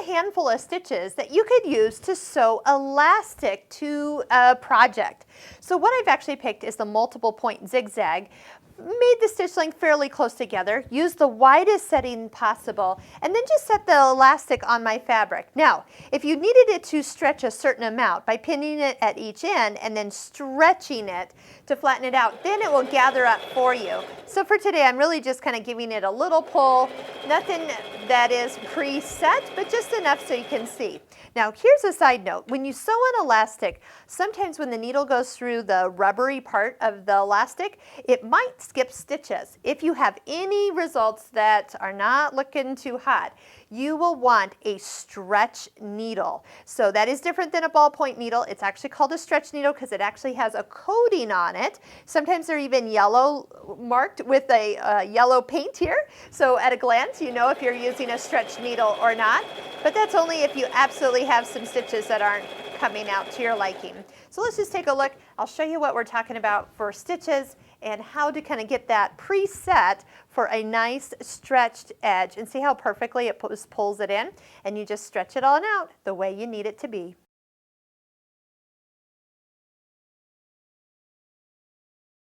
handful of stitches that you could use to sew elastic to a project. So what I've actually picked is the multiple point zigzag. Made the stitch length fairly close together, use the widest setting possible, and then just set the elastic on my fabric. Now, if you needed it to stretch a certain amount, by pinning it at each end and then stretching it to flatten it out, then it will gather up for you. So for today, I'm really just kind of giving it a little pull, nothing that is preset, but just enough so you can see. Now, here's a side note. When you sew an elastic, sometimes when the needle goes through the rubbery part of the elastic, it might skip stitches. If you have any results that are not looking too hot, you will want a stretch needle. So that is different than a ballpoint needle. It's actually called a stretch needle because it actually has a coating on it. Sometimes they're even yellow marked with a yellow paint here. So at a glance, you know if you're using a stretch needle or not. But that's only if you absolutely have some stitches that aren't coming out to your liking. So let's just take a look. I'll show you what we're talking about for stitches and how to kind of get that preset for a nice stretched edge, and see how perfectly it pulls it in, and you just stretch it on out the way you need it to be.